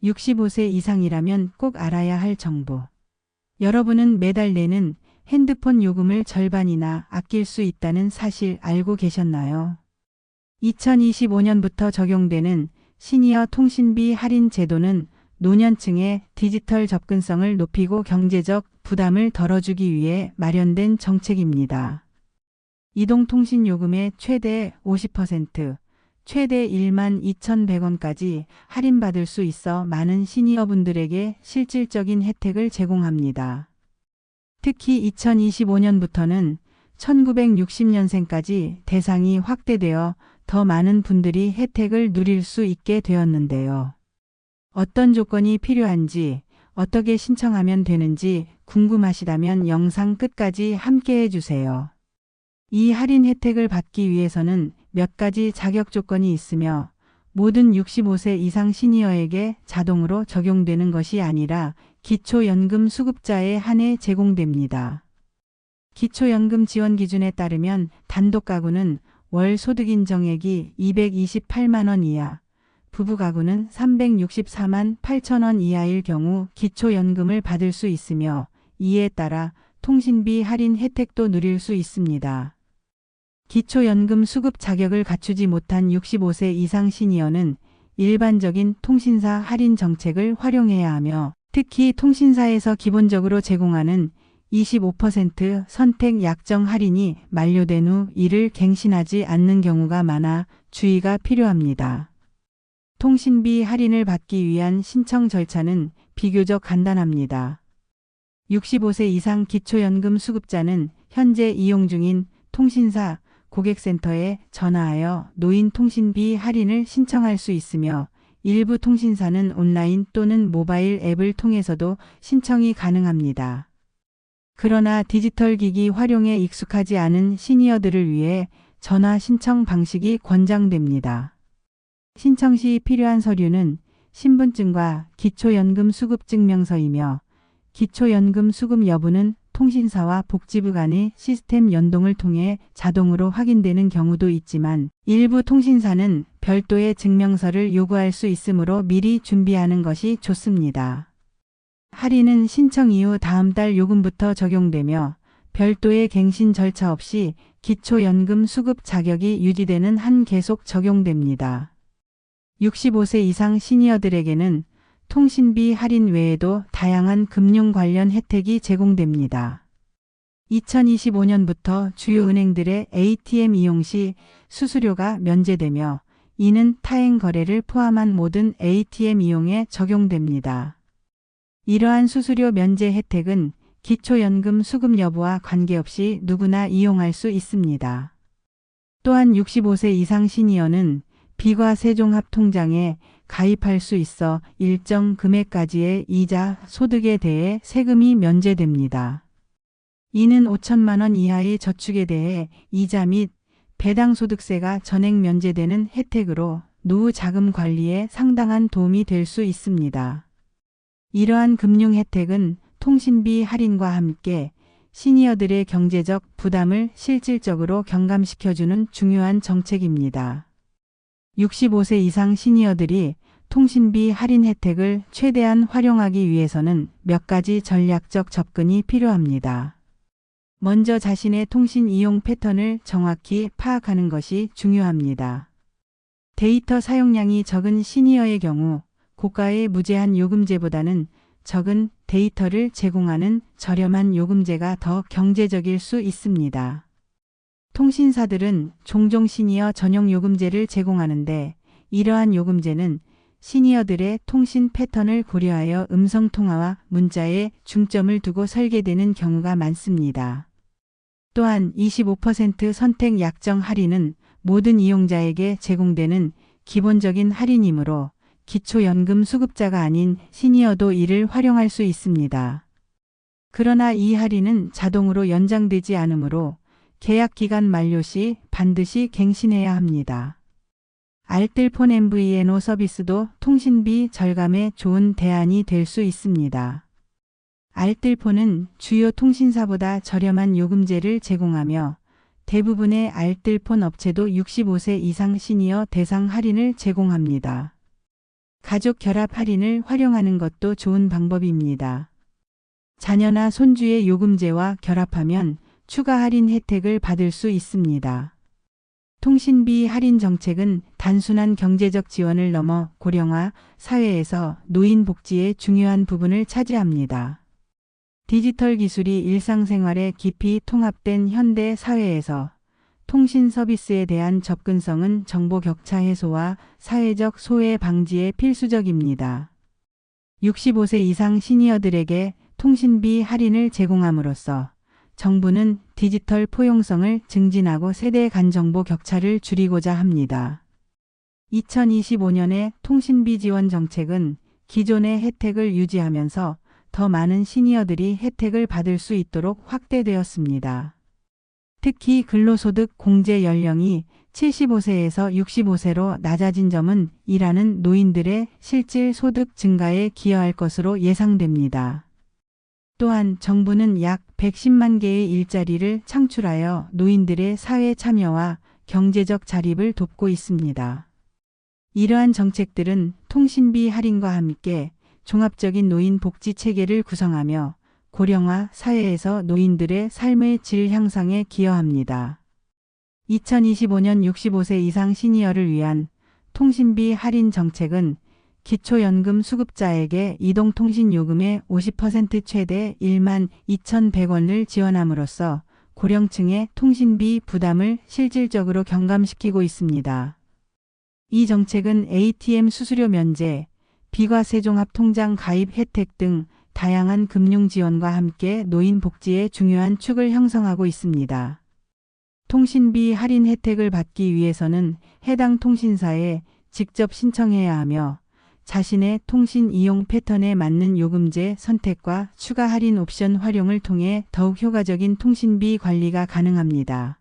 65세 이상이라면 꼭 알아야 할 정보. 여러분은 매달 내는 핸드폰 요금을 절반이나 아낄 수 있다는 사실 알고 계셨나요? 2025년부터 적용되는 시니어 통신비 할인 제도는 노년층의 디지털 접근성을 높이고 경제적 부담을 덜어주기 위해 마련된 정책입니다. 이동통신요금의 최대 50%, 최대 12,100원까지 할인받을 수 있어 많은 시니어분들에게 실질적인 혜택을 제공합니다. 특히 2025년부터는 1960년생까지 대상이 확대되어 더 많은 분들이 혜택을 누릴 수 있게 되었는데요. 어떤 조건이 필요한지, 어떻게 신청하면 되는지 궁금하시다면 영상 끝까지 함께 해주세요. 이 할인 혜택을 받기 위해서는 몇 가지 자격 조건이 있으며 모든 65세 이상 시니어에게 자동으로 적용되는 것이 아니라 기초연금 수급자에 한해 제공됩니다. 기초연금 지원 기준에 따르면 단독 가구는 월 소득 인정액이 228만 원 이하, 부부 가구는 364만 8천 원 이하일 경우 기초연금을 받을 수 있으며 이에 따라 통신비 할인 혜택도 누릴 수 있습니다. 기초연금 수급 자격을 갖추지 못한 65세 이상 시니어는 일반적인 통신사 할인 정책을 활용해야 하며 특히 통신사에서 기본적으로 제공하는 25% 선택 약정 할인이 만료된 후 이를 갱신하지 않는 경우가 많아 주의가 필요합니다. 통신비 할인을 받기 위한 신청 절차는 비교적 간단합니다. 65세 이상 기초연금 수급자는 현재 이용 중인 통신사 고객센터에 전화하여 노인 통신비 할인을 신청할 수 있으며 일부 통신사는 온라인 또는 모바일 앱을 통해서도 신청이 가능합니다. 그러나 디지털 기기 활용에 익숙하지 않은 시니어들을 위해 전화 신청 방식이 권장됩니다. 신청 시 필요한 서류는 신분증과 기초연금 수급 증명서이며 기초연금 수급 여부는 통신사와 복지부 간의 시스템 연동을 통해 자동으로 확인되는 경우도 있지만 일부 통신사는 별도의 증명서를 요구할 수 있으므로 미리 준비하는 것이 좋습니다. 할인은 신청 이후 다음 달 요금부터 적용되며 별도의 갱신 절차 없이 기초연금 수급 자격이 유지되는 한 계속 적용됩니다. 65세 이상 시니어들에게는 통신비 할인 외에도 다양한 금융 관련 혜택이 제공됩니다. 2025년부터 주요 은행들의 ATM 이용 시 수수료가 면제되며 이는 타행 거래를 포함한 모든 ATM 이용에 적용됩니다. 이러한 수수료 면제 혜택은 기초연금 수급 여부와 관계없이 누구나 이용할 수 있습니다. 또한 65세 이상 시니어는 비과세종합통장에 가입할 수 있어 일정 금액까지의 이자 소득에 대해 세금이 면제됩니다. 이는 5천만 원 이하의 저축에 대해 이자 및 배당소득세가 전액 면제되는 혜택으로 노후 자금 관리에 상당한 도움이 될 수 있습니다. 이러한 금융 혜택은 통신비 할인과 함께 시니어들의 경제적 부담을 실질적으로 경감시켜주는 중요한 정책입니다. 65세 이상 시니어들이 통신비 할인 혜택을 최대한 활용하기 위해서는 몇 가지 전략적 접근이 필요합니다. 먼저 자신의 통신 이용 패턴을 정확히 파악하는 것이 중요합니다. 데이터 사용량이 적은 시니어의 경우 고가의 무제한 요금제보다는 적은 데이터를 제공하는 저렴한 요금제가 더 경제적일 수 있습니다. 통신사들은 종종 시니어 전용 요금제를 제공하는데 이러한 요금제는 시니어들의 통신 패턴을 고려하여 음성통화와 문자에 중점을 두고 설계되는 경우가 많습니다. 또한 25% 선택 약정 할인은 모든 이용자에게 제공되는 기본적인 할인이므로 기초연금 수급자가 아닌 시니어도 이를 활용할 수 있습니다. 그러나 이 할인은 자동으로 연장되지 않으므로 계약 기간 만료 시 반드시 갱신해야 합니다. 알뜰폰 MVNO 서비스도 통신비 절감에 좋은 대안이 될 수 있습니다. 알뜰폰은 주요 통신사보다 저렴한 요금제를 제공하며 대부분의 알뜰폰 업체도 65세 이상 시니어 대상 할인을 제공합니다. 가족 결합 할인을 활용하는 것도 좋은 방법입니다. 자녀나 손주의 요금제와 결합하면 추가 할인 혜택을 받을 수 있습니다. 통신비 할인 정책은 단순한 경제적 지원을 넘어 고령화 사회에서 노인 복지의 중요한 부분을 차지합니다. 디지털 기술이 일상생활에 깊이 통합된 현대 사회에서 통신 서비스에 대한 접근성은 정보 격차 해소와 사회적 소외 방지에 필수적입니다. 65세 이상 시니어들에게 통신비 할인을 제공함으로써 정부는 디지털 포용성을 증진하고 세대 간 정보 격차를 줄이고자 합니다. 2025년의 통신비 지원 정책은 기존의 혜택을 유지하면서 더 많은 시니어들이 혜택을 받을 수 있도록 확대되었습니다. 특히 근로소득 공제 연령이 75세에서 65세로 낮아진 점은 일하는 노인들의 실질 소득 증가에 기여할 것으로 예상됩니다. 또한 정부는 약 110만 개의 일자리를 창출하여 노인들의 사회 참여와 경제적 자립을 돕고 있습니다. 이러한 정책들은 통신비 할인과 함께 종합적인 노인 복지 체계를 구성하며 고령화 사회에서 노인들의 삶의 질 향상에 기여합니다. 2025년 65세 이상 시니어를 위한 통신비 할인 정책은 기초연금 수급자에게 이동통신요금의 50% 최대 1만 2,100원을 지원함으로써 고령층의 통신비 부담을 실질적으로 경감시키고 있습니다. 이 정책은 ATM 수수료 면제, 비과세종합통장 가입 혜택 등 다양한 금융 지원과 함께 노인 복지의 중요한 축을 형성하고 있습니다. 통신비 할인 혜택을 받기 위해서는 해당 통신사에 직접 신청해야 하며 자신의 통신 이용 패턴에 맞는 요금제 선택과 추가 할인 옵션 활용을 통해 더욱 효과적인 통신비 관리가 가능합니다.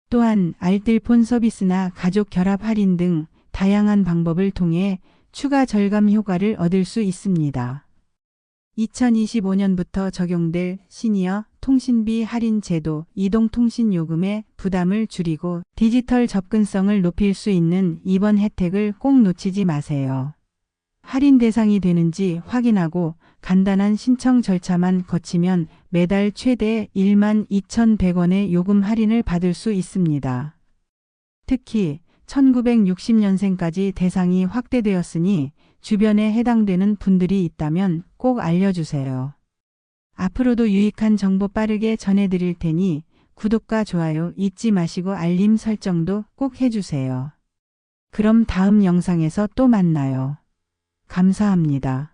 또한 알뜰폰 서비스나 가족 결합 할인 등 다양한 방법을 통해 추가 절감 효과를 얻을 수 있습니다. 2025년부터 적용될 시니어 통신비 할인 제도 이동통신요금의 부담을 줄이고 디지털 접근성을 높일 수 있는 이번 혜택을 꼭 놓치지 마세요. 할인 대상이 되는지 확인하고 간단한 신청 절차만 거치면 매달 최대 1만 2,100원의 요금 할인을 받을 수 있습니다. 특히 1960년생까지 대상이 확대되었으니 주변에 해당되는 분들이 있다면 꼭 알려주세요. 앞으로도 유익한 정보 빠르게 전해드릴 테니 구독과 좋아요 잊지 마시고 알림 설정도 꼭 해주세요. 그럼 다음 영상에서 또 만나요. 감사합니다.